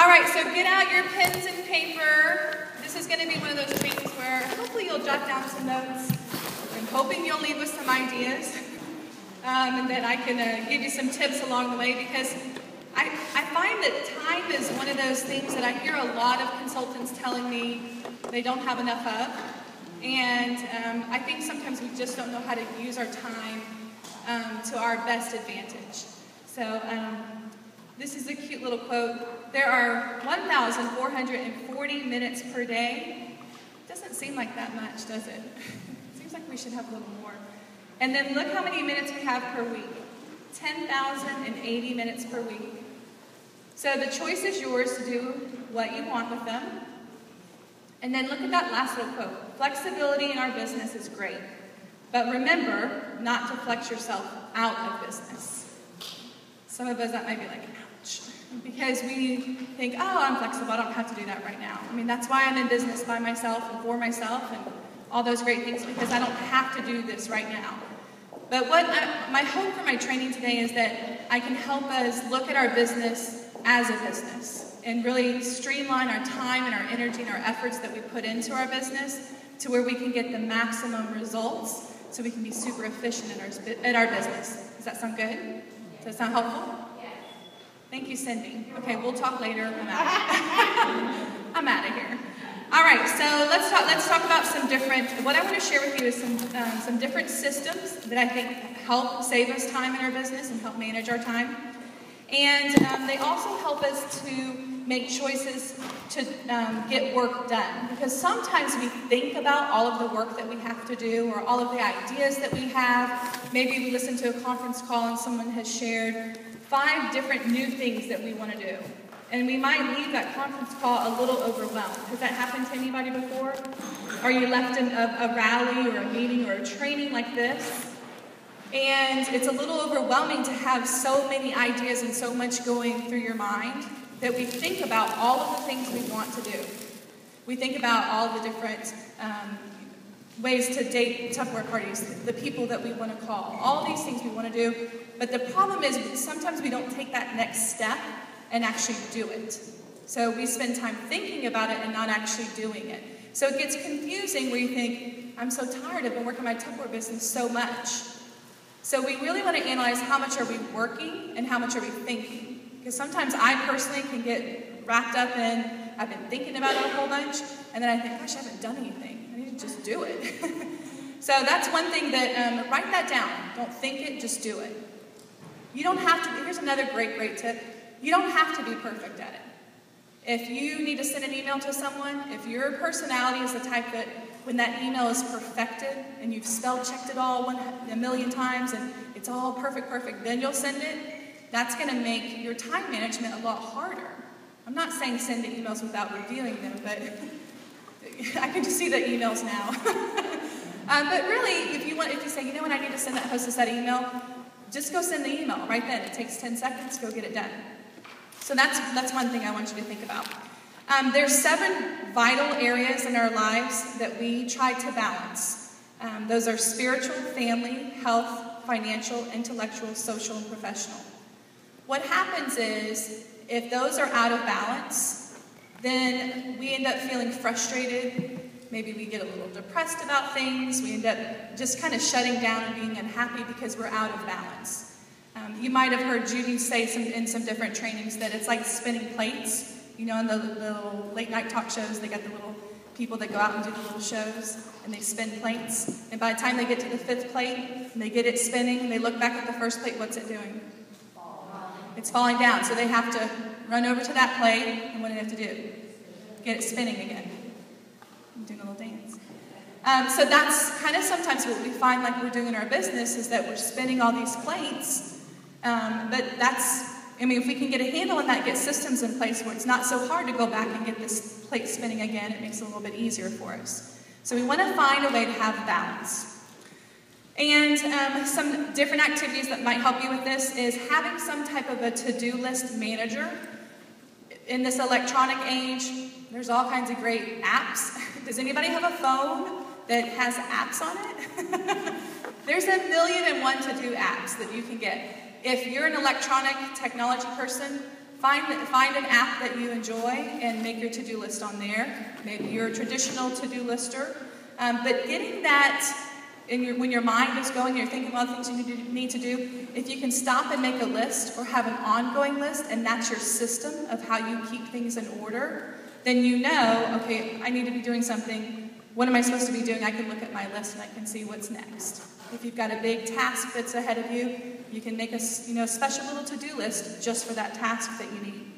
All right, so get out your pens and paper. This is going to be one of those trainings where hopefully you'll jot down some notes. I'm hoping you'll leave with some ideas, and that I can give you some tips along the way, because I find that time is one of those things that I hear a lot of consultants telling me they don't have enough of. And I think sometimes we just don't know how to use our time to our best advantage. So this is a cute little quote. There are 1,440 minutes per day. Doesn't seem like that much, does it? Seems like we should have a little more. And then look how many minutes we have per week. 10,080 minutes per week. So the choice is yours to do what you want with them. And then look at that last little quote. Flexibility in our business is great, but remember not to flex yourself out of business. Some of us, that might be like, ouch. Because we think, oh, I'm flexible, I don't have to do that right now. I mean, that's why I'm in business by myself and for myself and all those great things, because I don't have to do this right now. But my hope for my training today is that I can help us look at our business as a business and really streamline our time and our energy and our efforts that we put into our business to where we can get the maximum results so we can be super efficient in our business. Does that sound good? Does that sound helpful? Thank you, Cindy. Okay, we'll talk later. I'm out. I'm out of here. All right, so let's talk about some different, what I want to share with you is some different systems that I think help save us time in our business and help manage our time. And they also help us to make choices to get work done. Because sometimes we think about all of the work that we have to do or all of the ideas that we have. Maybe we listen to a conference call and someone has shared 5 different new things that we want to do. And we might leave that conference call a little overwhelmed. Has that happened to anybody before? Are you left in a rally or a meeting or a training like this? And it's a little overwhelming to have so many ideas and so much going through your mind that we think about all of the things we want to do. We think about all the different ways to date Tupperware parties, the people that we want to call, all these things we want to do. But the problem is sometimes we don't take that next step and actually do it. So we spend time thinking about it and not actually doing it. So it gets confusing where you think, I'm so tired, I've been working my Tupperware business so much. So we really want to analyze how much are we working and how much are we thinking. Because sometimes I personally can get wrapped up in, I've been thinking about it a whole bunch, and then I think, gosh, I haven't done anything. I need to just do it. So that's one thing that, write that down. Don't think it, just do it. You don't have to, here's another great tip. You don't have to be perfect at it. If you need to send an email to someone, if your personality is the type that when that email is perfected and you've spell checked it all a million times and it's all perfect, then you'll send it, that's going to make your time management a lot harder. I'm not saying send the emails without reviewing them, but I can just see the emails now. But really, if you say, you know what, I need to send that hostess that email, just go send the email right then. It takes 10 seconds, go get it done. So that's one thing I want you to think about. There's 7 vital areas in our lives that we try to balance. Those are spiritual, family, health, financial, intellectual, social, and professional. What happens is, if those are out of balance, then we end up feeling frustrated. Maybe we get a little depressed about things. We end up just kind of shutting down and being unhappy because we're out of balance. You might have heard Judy say in some different trainings that it's like spinning plates. You know, in the little late night talk shows, they got the little people that go out and do the little shows, and they spin plates. And by the time they get to the 5th plate, and they get it spinning, and they look back at the first plate, what's it doing? It's falling down. So they have to run over to that plate, and what do they have to do? Get it spinning again. I'm doing a little dance. So that's kind of sometimes what we find like we're doing in our business is that we're spinning all these plates. But if we can get a handle on that, get systems in place where it's not so hard to go back and get this plate spinning again, it makes it a little bit easier for us. So we want to find a way to have balance. And some different activities that might help you with this is having some type of a to-do list manager. In this electronic age, there's all kinds of great apps. Does anybody have a phone that has apps on it? There's 1,000,001 to-do apps that you can get. If you're an electronic technology person, find an app that you enjoy and make your to-do list on there. Maybe you're a traditional to-do lister, but getting that when your mind is going, you're thinking about things you need to do, if you can stop and make a list or have an ongoing list, and that's your system of how you keep things in order, then you know, okay, I need to be doing something. What am I supposed to be doing? I can look at my list and I can see what's next. If you've got a big task that's ahead of you, you can make a special little to-do list just for that task that you need.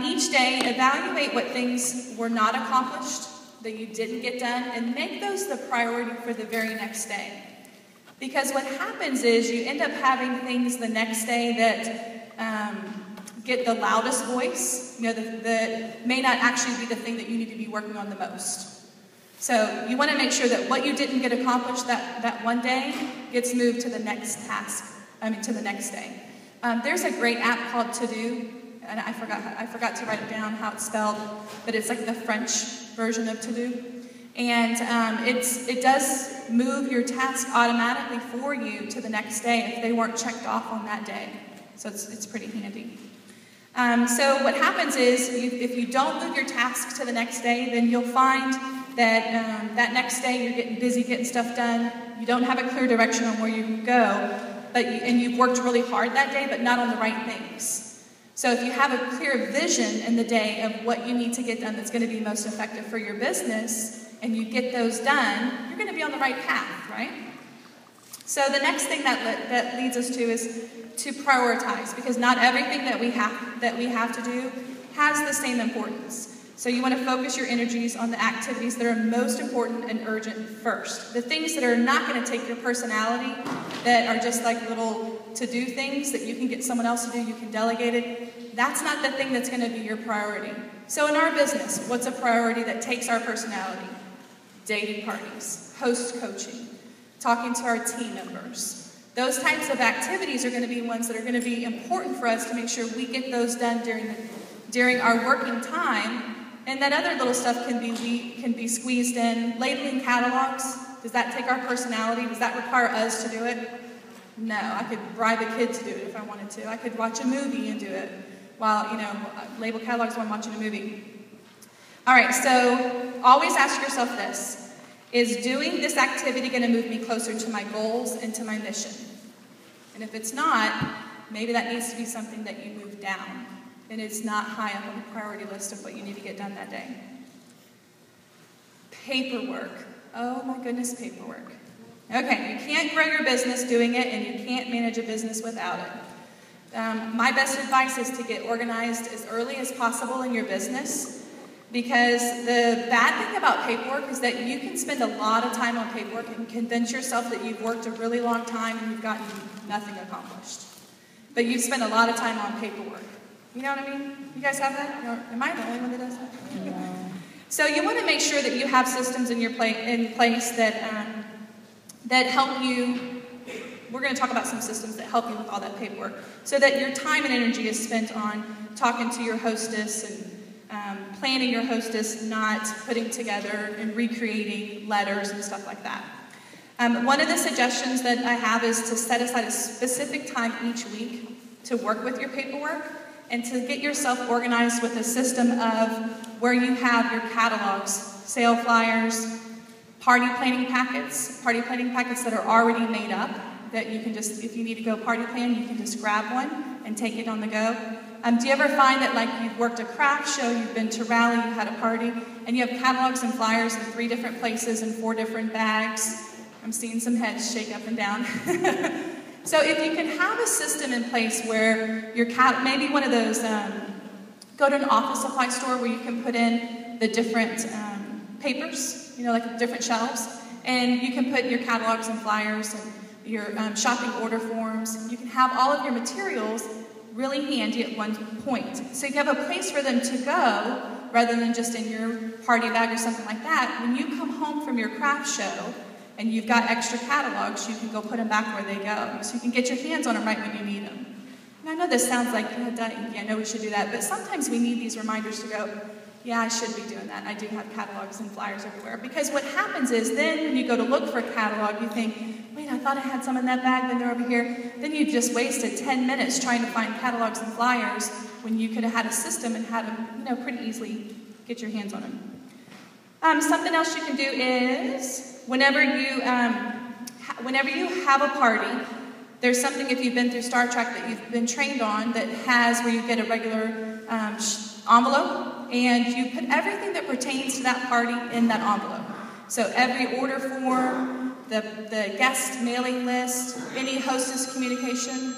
Each day, evaluate what things were not accomplished, that you didn't get done, and make those the priority for the very next day. Because what happens is you end up having things the next day that get the loudest voice, that may not actually be the thing that you need to be working on the most. So you want to make sure that what you didn't get accomplished that one day gets moved to the next to the next day. There's a great app called To Do, and I forgot to write it down how it's spelled, but it's like the French version of To Do. And it does move your task automatically for you to the next day if they weren't checked off on that day. So it's pretty handy. So what happens is, if you don't move your tasks to the next day, then you'll find that that next day you're getting busy getting stuff done. You don't have a clear direction on where you can go, and you've worked really hard that day, but not on the right things. So if you have a clear vision in the day of what you need to get done that's going to be most effective for your business, and you get those done, you're going to be on the right path, right? So the next thing that leads us to is to prioritize, because not everything that we have to do has the same importance. So you want to focus your energies on the activities that are most important and urgent first. The things that are not going to take your personality, that are just like little to-do things that you can get someone else to do, you can delegate it, that's not the thing that's going to be your priority. So in our business, what's a priority that takes our personality? Dating parties, host coaching, talking to our team members. Those types of activities are going to be ones that are going to be important for us to make sure we get those done during our working time. And that other little stuff can be squeezed in. Labeling catalogs, does that take our personality? Does that require us to do it? No, I could bribe a kid to do it if I wanted to. I could watch a movie and do it while, label catalogs while I'm watching a movie. All right, so always ask yourself this. Is doing this activity going to move me closer to my goals and to my mission? And if it's not, maybe that needs to be something that you move down, and it's not high up on the priority list of what you need to get done that day. Paperwork. Oh my goodness, paperwork. Okay, you can't grow your business doing it, and you can't manage a business without it. My best advice is to get organized as early as possible in your business, because the bad thing about paperwork is that you can spend a lot of time on paperwork and convince yourself that you've worked a really long time and you've gotten nothing accomplished. But you've spent a lot of time on paperwork. You know what I mean? You guys have that? Am I the only one that does that? No. So you want to make sure that you have systems in place that help you. We're going to talk about some systems that help you with all that paperwork, so that your time and energy is spent on talking to your hostess and planning your hostess, not putting together and recreating letters and stuff like that. One of the suggestions that I have is to set aside a specific time each week to work with your paperwork and to get yourself organized with a system of where you have your catalogs, sale flyers, party planning packets that are already made up, that you can just, if you need to go party plan, you can just grab one and take it on the go. Do you ever find that, like, you've worked a craft show, you've been to rally, you had a party, and you have catalogs and flyers in 3 different places and 4 different bags? I'm seeing some heads shake up and down. So if you can have a system in place where your maybe one of those, go to an office supply store where you can put in the different papers, like different shelves, and you can put your catalogs and flyers and your shopping order forms. You can have all of your materials really handy at one point. So you have a place for them to go rather than just in your party bag or something like that. When you come home from your craft show and you've got extra catalogs, you can go put them back where they go. So you can get your hands on them right when you need them. And I know this sounds like, I know we should do that, but sometimes we need these reminders to go, yeah, I should be doing that. I do have catalogs and flyers everywhere. Because what happens is then when you go to look for a catalog, you think, wait, I thought I had some in that bag, then they're over here. Then you just wasted 10 minutes trying to find catalogs and flyers when you could have had a system and had them, pretty easily get your hands on them. Something else you can do is whenever you have a party, there's something, if you've been through Star Trek, that you've been trained on that has where you get a regular envelope, and you put everything that pertains to that party in that envelope. So every order form, the guest mailing list, any hostess communication,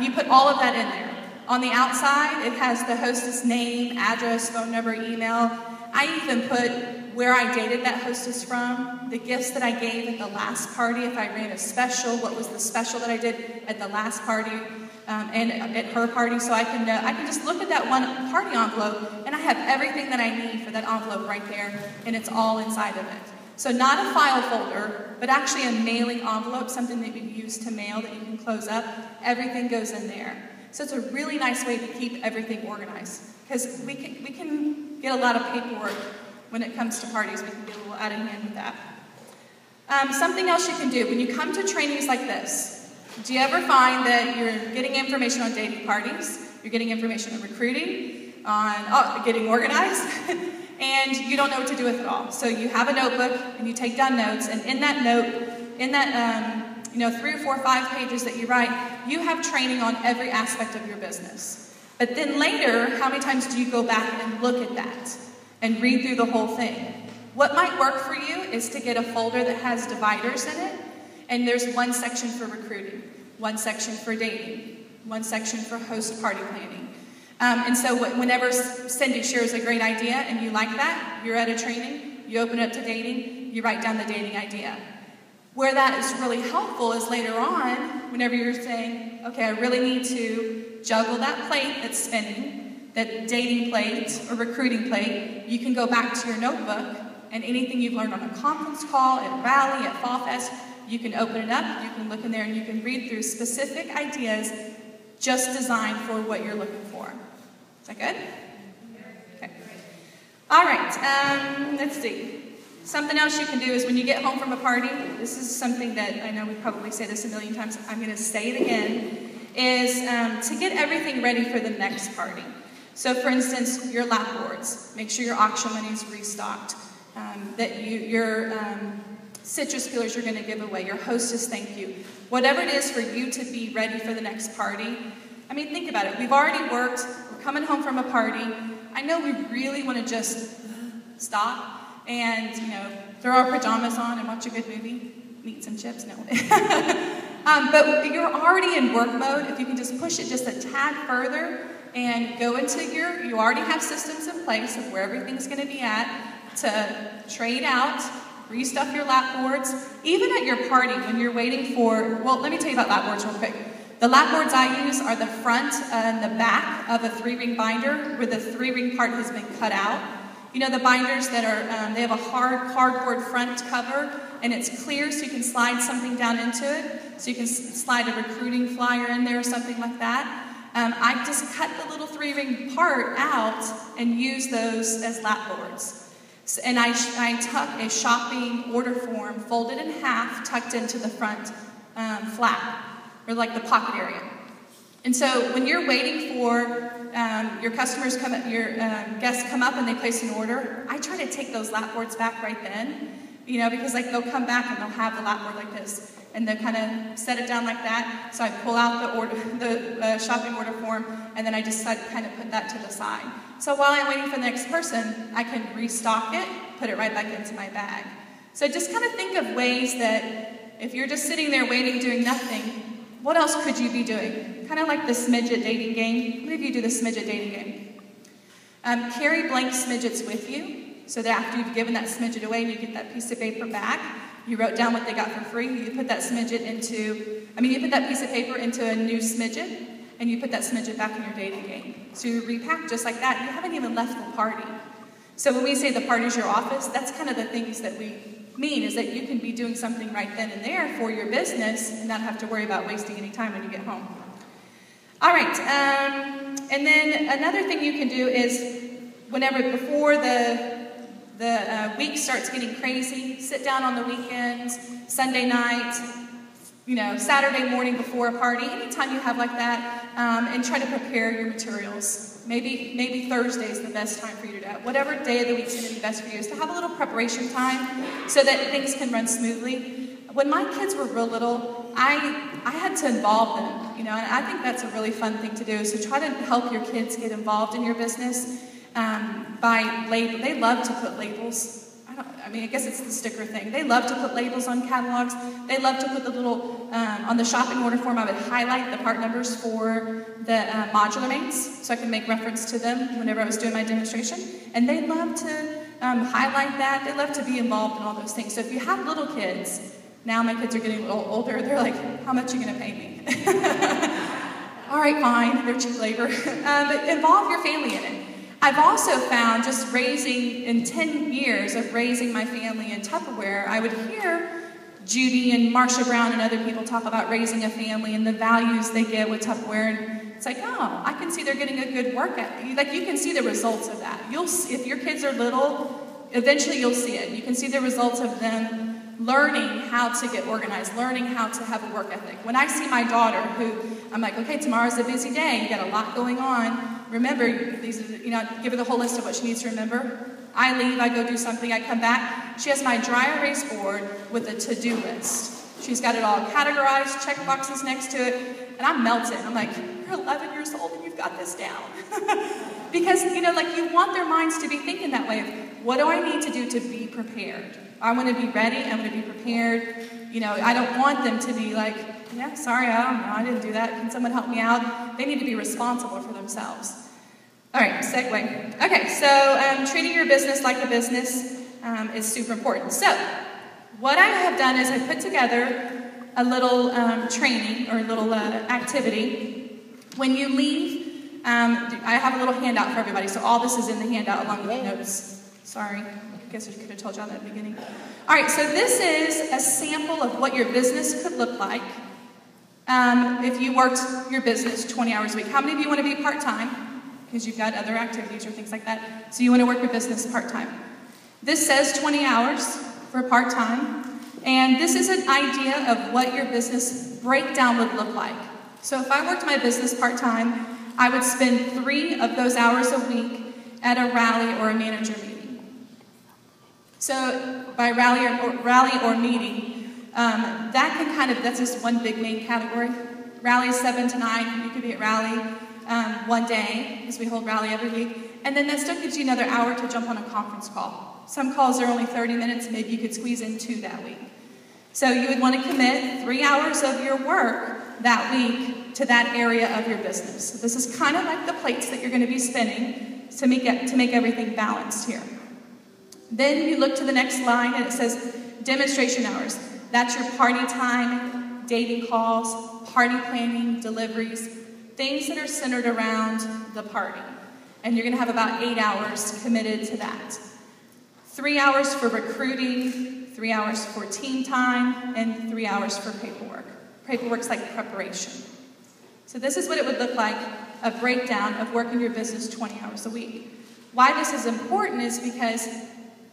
you put all of that in there. On the outside, it has the hostess name, address, phone number, email. I even put where I dated that hostess from, the gifts that I gave at the last party, if I ran a special, what was the special that I did at the last party and at her party, so I can know. I can just look at that one party envelope, and I have everything that I need for that envelope right there, and it's all inside of it. So not a file folder, but actually a mailing envelope, something that you use to mail that you can close up. Everything goes in there. So it's a really nice way to keep everything organized, because we can get a lot of paperwork when it comes to parties. We can get a little out of hand with that. Something else you can do when you come to trainings like this. Do you ever find that you're getting information on dating parties, you're getting information on recruiting, on getting organized, and you don't know what to do with it all? So you have a notebook and you take down notes, and in that note, 3 or 4 or 5 pages that you write, you have training on every aspect of your business. But then later, how many times do you go back and look at that and read through the whole thing? What might work for you is to get a folder that has dividers in it, and there's one section for recruiting, one section for dating, one section for host party planning. And so whenever Cindy shares a great idea and you like that, you're at a training, you open it up to dating, you write down the dating idea. Where that is really helpful is later on, whenever you're saying, okay, I really need to juggle that plate that's spinning, that dating plate or recruiting plate, you can go back to your notebook, and anything you've learned on a conference call, at Rally, at Fallfest, you can open it up, you can look in there, and you can read through specific ideas just designed for what you're looking for. Is that good? Okay. All right, let's see. Something else you can do is when you get home from a party, this is something that I know we probably say this a million times, I'm going to say it again, is to get everything ready for the next party. So for instance, your lap boards, make sure your auction money is restocked, that your citrus peelers you're going to give away, your hostess thank you, whatever it is for you to be ready for the next party. I mean, think about it. We've already worked, we're coming home from a party. I know we really want to just stop and, throw our pajamas on and watch a good movie, eat some chips, no. But you're already in work mode. If you can just push it just a tad further and go into you already have systems in place of where everything's going to be at to trade out, restuff your lap boards. Even at your party when you're waiting for, well, let me tell you about lap boards real quick. The lap boards I use are the front and the back of a 3-ring binder where the 3-ring part has been cut out. You know the binders that are, they have a hard cardboard front cover, and it's clear so you can slide something down into it. So you can slide a recruiting flyer in there or something like that. I just cut the little 3-ring part out and use those as lap boards. And I tuck a shopping order form folded in half, tucked into the front flap, or like the pocket area. And so when you're waiting for your customers your guests come up and they place an order, I try to take those lap boards back right then, because they'll come back and they'll have the lap board like this, and they'll kind of set it down like that. So I pull out the shopping order form, and then I just kind of put that to the side. So while I'm waiting for the next person, I can restock it, put it right back into my bag. So just kind of think of ways that if you're just sitting there waiting, doing nothing, what else could you be doing? Kind of like the smidget dating game. How many of you do the smidget dating game? Carry blank smidgets with you, so that after you've given that smidget away and you get that piece of paper back, you wrote down what they got for free, you put that you put that piece of paper into a new smidget, and you put that smidget back in your dating game. So you repack just like that. You haven't even left the party. So when we say the party's your office, that's kind of the things that we mean, is that you can be doing something right then and there for your business and not have to worry about wasting any time when you get home. All right, and then another thing you can do is before the week starts getting crazy, sit down on the weekends, Sunday night, Saturday morning before a party, anytime you have like that, and try to prepare your materials. Maybe Thursday is the best time for you to do that. Whatever day of the week is going to be best for you is to have a little preparation time so that things can run smoothly. When my kids were real little, I had to involve them, and I think that's a really fun thing to do. So try to help your kids get involved in your business by label. They love to put labels. I guess it's the sticker thing. They love to put labels on catalogs. They love to put the little, on the shopping order form, I would highlight the part numbers for the modular mates so I could make reference to them whenever I was doing my demonstration. And they love to highlight that. They love to be involved in all those things. So if you have little kids, now my kids are getting a little older, they're like, how much are you going to pay me? All right, fine, they're cheap labor. But involve your family in it. I've also found just in 10 years of raising my family in Tupperware, I would hear Judy and Marsha Brown and other people talk about raising a family and the values they get with Tupperware. And it's like, oh, I can see they're getting a good work ethic. Like, you can see the results of that. If your kids are little, eventually you'll see it. You can see the results of them learning how to get organized, learning how to have a work ethic. When I see my daughter, who I'm like, okay, tomorrow's a busy day, you got a lot going on. Remember, give her the whole list of what she needs to remember. I leave, I go do something, I come back. She has my dry erase board with a to-do list. She's got it all categorized, check boxes next to it, and I'm melted. I'm like, you're 11 years old and you've got this down. Because, you want their minds to be thinking that way of, what do I need to do to be prepared? I want to be ready, I want to be prepared. I don't want them to be like, yeah, sorry, I don't know, I didn't do that. Can someone help me out? They need to be responsible for themselves. All right, segue. Okay, so treating your business like a business is super important. So what I have done is I put together a little training or a little activity. When you leave, I have a little handout for everybody. So all this is in the handout along with the notes. Sorry, I guess I could have told you all that at the beginning. All right, so this is a sample of what your business could look like if you worked your business 20 hours a week. How many of you want to be part-time? Because you've got other activities or things like that. So you want to work your business part-time. This says 20 hours for part-time. And this is an idea of what your business breakdown would look like. So if I worked my business part-time, I would spend 3 of those hours a week at a rally or a manager meeting. So by rally or meeting, that's just one big main category. Rally is 7 to 9. You could be at rally one day, because we hold rally every week. And then that still gives you another hour to jump on a conference call. Some calls are only 30 minutes. Maybe you could squeeze in 2 that week. So you would want to commit 3 hours of your work that week to that area of your business. So this is kind of like the plates that you're going to be spinning to make everything balanced here. Then you look to the next line and it says demonstration hours. That's your party time, dating calls, party planning, deliveries, things that are centered around the party. And you're going to have about 8 hours committed to that. 3 hours for recruiting, 3 hours for team time, and 3 hours for paperwork. Paperwork's like preparation. So this is what it would look like, a breakdown of working your business 20 hours a week. Why this is important is because,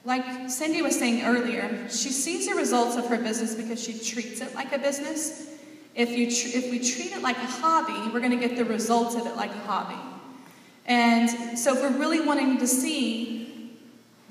like Cindy was saying earlier, she sees the results of her business because she treats it like a business. If we treat it like a hobby, we're going to get the results of it like a hobby. And so if we're really wanting to see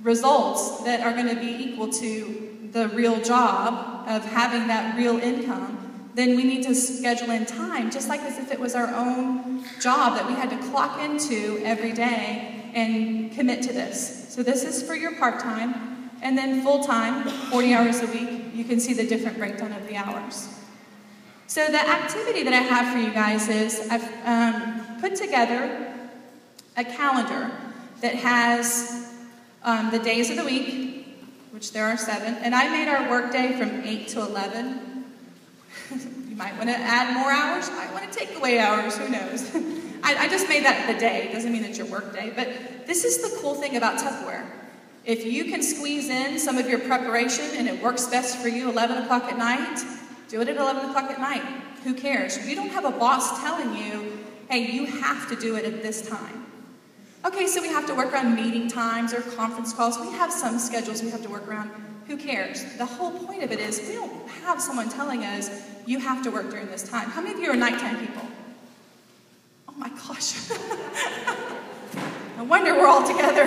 results that are going to be equal to the real job of having that real income, then we need to schedule in time, just like as if it was our own job that we had to clock into every day and commit to this. So this is for your part-time, and then full-time, 40 hours a week, you can see the different breakdown of the hours. So the activity that I have for you guys is I've put together a calendar that has the days of the week, which there are 7, and I made our work day from 8 to 11. You might want to add more hours, you might want to take away hours, who knows. I just made that the day, it doesn't mean it's your work day, but this is the cool thing about Tupperware. If you can squeeze in some of your preparation and it works best for you 11 o'clock at night, do it at 11 o'clock at night. Who cares? You don't have a boss telling you, hey, you have to do it at this time. Okay, so we have to work around meeting times or conference calls. We have some schedules we have to work around. Who cares? The whole point of it is we don't have someone telling us, you have to work during this time. How many of you are nighttime people? Oh my gosh. No wonder we're all together.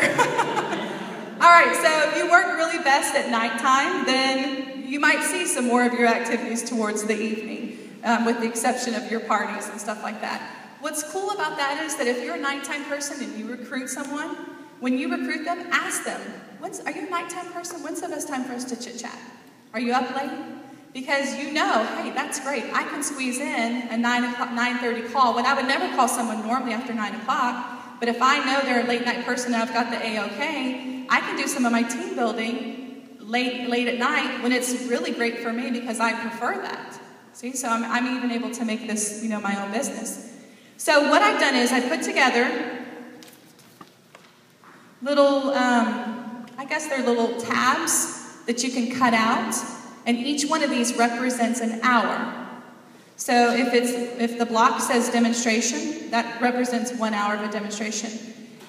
All right, so if you work really best at nighttime, then you might see some more of your activities towards the evening, with the exception of your parties and stuff like that. What's cool about that is that if you're a nighttime person and you recruit someone, when you recruit them, ask them, are you a nighttime person? When's the best time for us to chit-chat? Are you up late? Because you know, hey, that's great. I can squeeze in a 9:30 call when I would never call someone normally after 9 o'clock. But if I know they're a late night person and I've got the A-OK, I can do some of my team building late at night when it's really great for me because I prefer that. See, so I'm even able to make this, my own business. So what I've done is I put together little, I guess they're little tabs that you can cut out, and each one of these represents an hour. So if the block says demonstration, that represents 1 hour of a demonstration.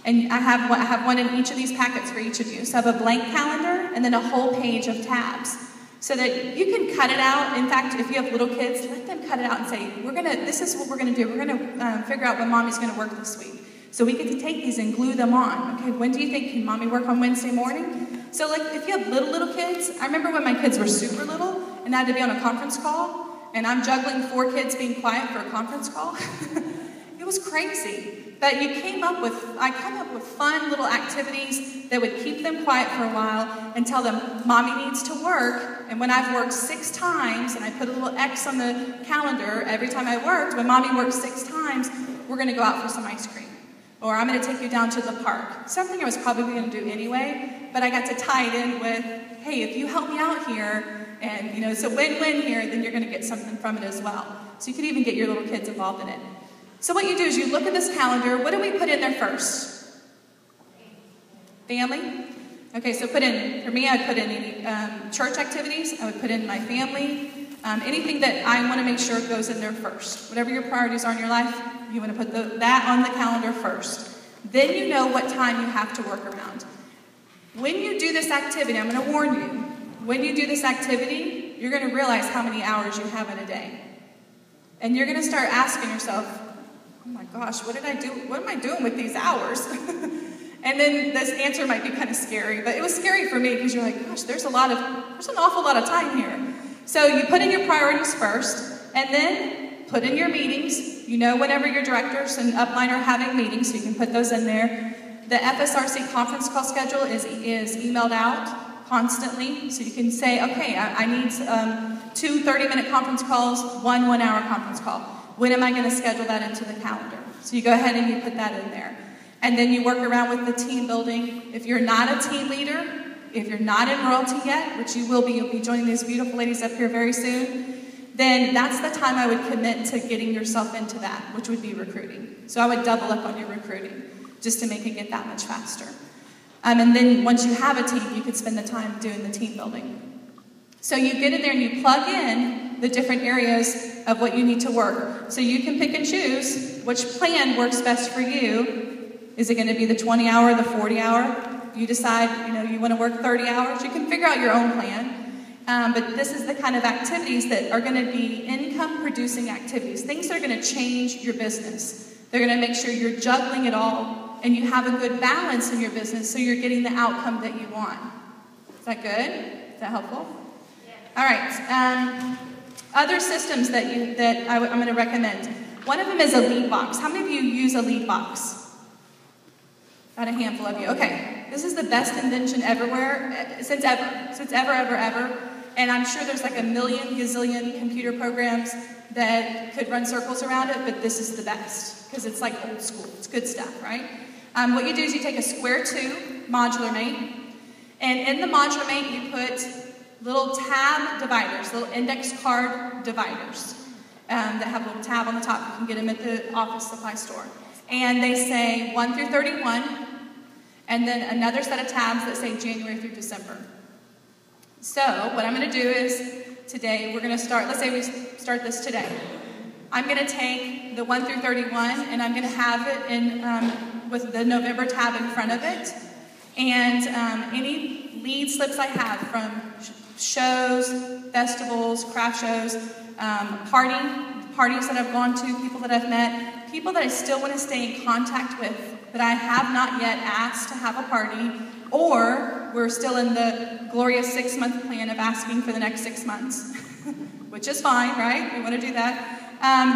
And I have one in each of these packets for each of you. So I have a blank calendar and then a whole page of tabs. So that you can cut it out. In fact, if you have little kids, let them cut it out and say, this is what we're going to do. We're going to figure out when Mommy's going to work this week. So we get to take these and glue them on. Okay, when do you think, can Mommy work on Wednesday morning? So like if you have little kids, I remember when my kids were super little and I had to be on a conference call, and I'm juggling 4 kids being quiet for a conference call. It was crazy. But I came up with fun little activities that would keep them quiet for a while and tell them, Mommy needs to work. And when I've worked 6 times, and I put a little X on the calendar every time I worked, when Mommy worked 6 times, we're going to go out for some ice cream. Or I'm going to take you down to the park. Something I was probably going to do anyway, but I got to tie it in with, hey, if you help me out here, and it's a win-win here, then you're going to get something from it as well. So you could even get your little kids involved in it. So what you do is you look at this calendar. What do we put in there first? Family? Okay, so for me, I'd put in any church activities. I would put in my family. Anything that I want to make sure goes in there first. Whatever your priorities are in your life, you want to put that on the calendar first. Then you know what time you have to work around. When you do this activity, I'm going to warn you, when you do this activity, you're going to realize how many hours you have in a day. And you're going to start asking yourself, oh my gosh, what did I do? What am I doing with these hours? And then this answer might be kind of scary, but it was scary for me because you're like, gosh, there's an awful lot of time here. So you put in your priorities first, and then put in your meetings. Whenever your directors and upline are having meetings, so you can put those in there. The FSRC conference call schedule is emailed out constantly, so you can say, okay, I need 2 30-minute conference calls, 1 1-hour conference call. When am I going to schedule that into the calendar? So you go ahead and you put that in there. And then you work around with the team building. If you're not a team leader, if you're not in royalty yet, which you will be, you'll be joining these beautiful ladies up here very soon, then that's the time I would commit to getting yourself into that, which would be recruiting. So I would double up on your recruiting just to make it get that much faster. And then once you have a team, you could spend the time doing the team building. So you get in there and you plug in the different areas of what you need to work. So you can pick and choose which plan works best for you. Is it going to be the 20-hour or the 40-hour? You decide, you want to work 30 hours. You can figure out your own plan. But this is the kind of activities that are going to be income-producing activities, things that are going to change your business. They're going to make sure you're juggling it all and you have a good balance in your business so you're getting the outcome that you want. Is that good? Is that helpful? Yeah. All right. Other systems that I'm going to recommend. One of them is a lead box. How many of you use a lead box? About a handful of you. Okay. This is the best invention everywhere, since ever. And I'm sure there's like a million gazillion computer programs that could run circles around it, but this is the best because it's like old school. It's good stuff, right? What you do is you take a square 2 modular mate, and in the modular mate you put little tab dividers, little index card dividers that have a little tab on the top. You can get them at the office supply store. And they say 1 through 31, and then another set of tabs that say January through December. So what I'm going to do is today we're going to start, let's say we start this today. I'm going to take the 1 through 31 and I'm going to have it in with the November tab in front of it. And any lead slips I have from shows, festivals, craft shows, parties that I've gone to, people that I've met, people that I still want to stay in contact with that I have not yet asked to have a party, or we're still in the glorious 6-month plan of asking for the next 6 months, which is fine, right? We want to do that.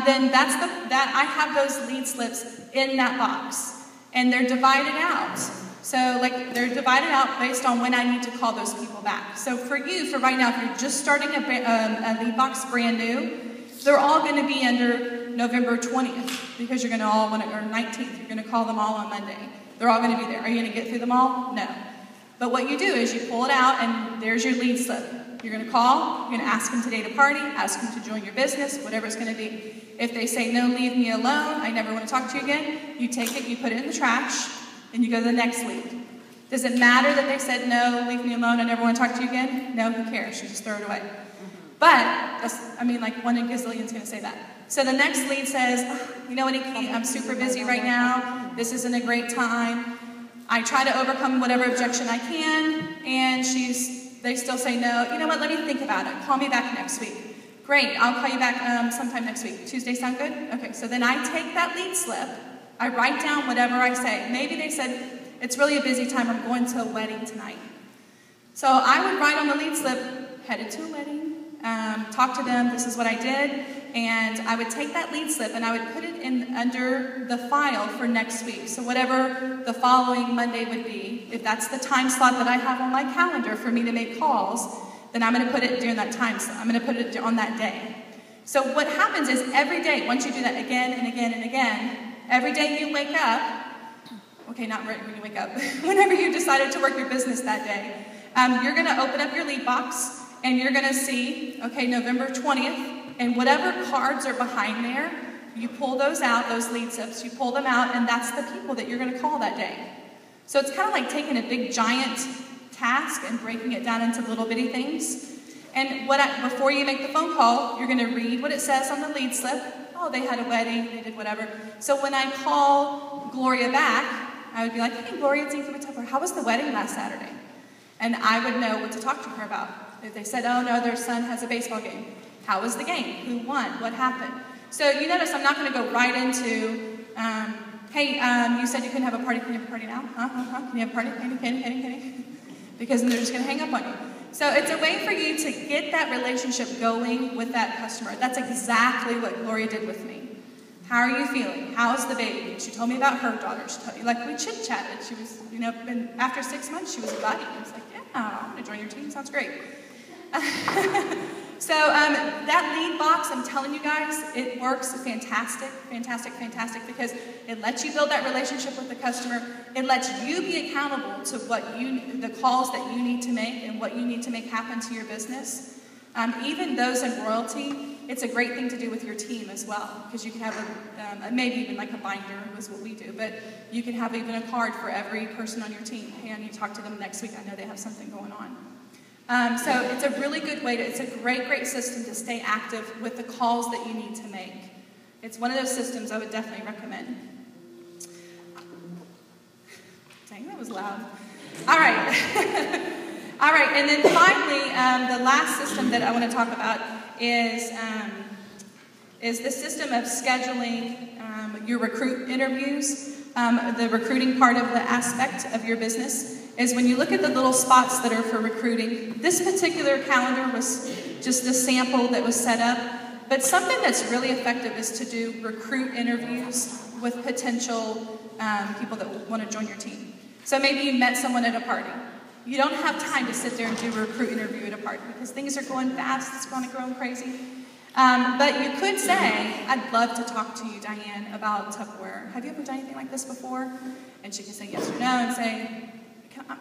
Then that I have those lead slips in that box, and they're divided out. So they're divided out based on when I need to call those people back. So for right now, if you're just starting a lead box brand new, they're all going to be under November 20th because you're going to all want to, or 19th, you're going to call them all on Monday. They're all going to be there. Are you going to get through them all? No. But what you do is you pull it out and there's your lead slip. You're going to call, you're going to ask them today to party, ask them to join your business, whatever it's going to be. If they say, no, leave me alone, I never want to talk to you again, you take it, you put it in the trash, and you go to the next lead. Does it matter that they said, no, leave me alone, I never want to talk to you again? No, who cares? You just throw it away. But, one in gazillion's going to say that. So the next lead says, you know what, Inke, I'm super busy right now. This isn't a great time. I try to overcome whatever objection I can, and they still say no. You know what, let me think about it. Call me back next week. Great, I'll call you back sometime next week. Tuesday sound good? Okay, so then I take that lead slip. I write down whatever I say. Maybe they said, it's really a busy time, I'm going to a wedding tonight. So I would write on the lead slip, headed to a wedding, talk to them, this is what I did, and I would take that lead slip and I would put it in under the file for next week. So whatever the following Monday would be, if that's the time slot that I have on my calendar for me to make calls, then I'm going to put it during that time slot. I'm going to put it on that day. So what happens is every day, once you do that again and again and again, every day you wake up, okay, not right when you wake up, whenever you decided to work your business that day, you're going to open up your lead box and you're going to see, okay, November 20th, and whatever cards are behind there, you pull those out, those lead slips, you pull them out, and that's the people that you're going to call that day. So it's kind of like taking a big giant task and breaking it down into little bitty things. And before you make the phone call, you're going to read what it says on the lead slip. Oh, they had a wedding, they did whatever. So when I call Gloria back, I would be like, hey, Gloria, it's Inke with Tupperware. How was the wedding last Saturday? And I would know what to talk to her about. If they said, oh, no, their son has a baseball game. How was the game? Who won? What happened? So you notice I'm not going to go right into, hey, you said you couldn't have a party. Can you have a party now? Can you have a party? Can you? Because then they're just going to hang up on you. So it's a way for you to get that relationship going with that customer. That's exactly what Gloria did with me. How are you feeling? How's the baby? She told me about her daughter. She told me, we chit-chatted. She was, and after 6 months, she was a buddy. I was like, yeah, I'm going to join your team. Sounds great. So that lead box, I'm telling you guys, it works fantastic, because it lets you build that relationship with the customer. It lets you be accountable to the calls that you need to make and what you need to make happen to your business. Even those in royalty, it's a great thing to do with your team as well, because you can have maybe even like a binder was what we do, but you can have even a card for every person on your team. Hey, I need to talk to them next week. I know they have something going on. So it's a really good way it's a great system to stay active with the calls that you need to make. It's one of those systems I would definitely recommend. Dang, that was loud. All right. All right, and then finally, the last system that I want to talk about is the system of scheduling your recruit interviews. The recruiting part of the aspect of your business is when you look at the little spots that are for recruiting. This particular calendar was just a sample that was set up, but something that's really effective is to do recruit interviews with potential people that want to join your team. So maybe you met someone at a party. You don't have time to sit there and do a recruit interview at a party because things are going fast, it's going crazy. But you could say, I'd love to talk to you, Diane, about Tupperware. Have you ever done anything like this before? And she can say yes or no and say,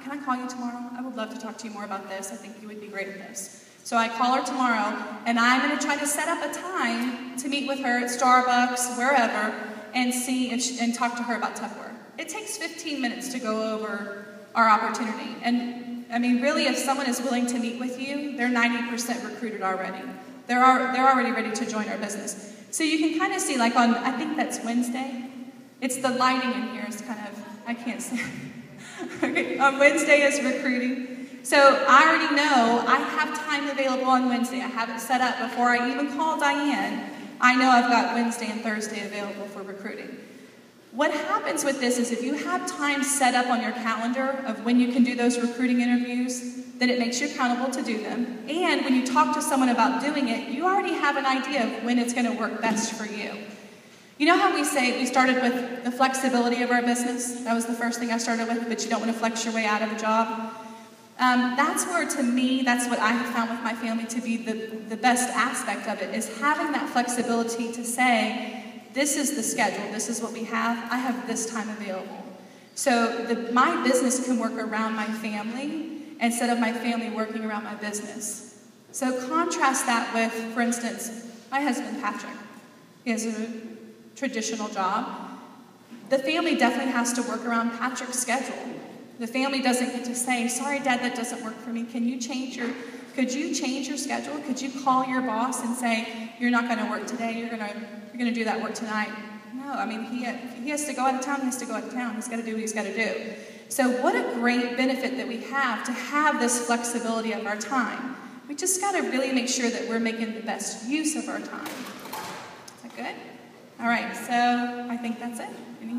can I call you tomorrow? I would love to talk to you more about this. I think you would be great at this. So I call her tomorrow, and I'm going to try to set up a time to meet with her at Starbucks, wherever, and see and talk to her about Tupperware. It takes 15 minutes to go over our opportunity. And I mean, really, if someone is willing to meet with you, they're 90% recruited already. They're already ready to join our business. So you can kind of see, like on, I think that's Wednesday. It's the lighting in here is kind of, I can't see. Okay, on Wednesday is recruiting. So I already know I have time available on Wednesday. I have it set up before I even call Diane. I know I've got Wednesday and Thursday available for recruiting. What happens with this is if you have time set up on your calendar of when you can do those recruiting interviews, then it makes you accountable to do them. And when you talk to someone about doing it, you already have an idea of when it's going to work best for you. You know how we say we started with the flexibility of our business? That was the first thing I started with, but you don't want to flex your way out of a job. That's where, to me, that's what I have found with my family to be the best aspect of it, is having that flexibility to say, this is the schedule, this is what we have, I have this time available. So my business can work around my family instead of my family working around my business. So contrast that with, for instance, my husband, Patrick. He has a traditional job. The family definitely has to work around Patrick's schedule. The family doesn't get to say, sorry, Dad, that doesn't work for me. Could you change your schedule? Could you call your boss and say, you're not going to work today, you're going to do that work tonight? No, I mean, he has to go out of town, he has to go out of town. He's got to do what he's got to do. So what a great benefit that we have to have this flexibility of our time. We just got to really make sure that we're making the best use of our time. Is that good? All right, so I think that's it. Any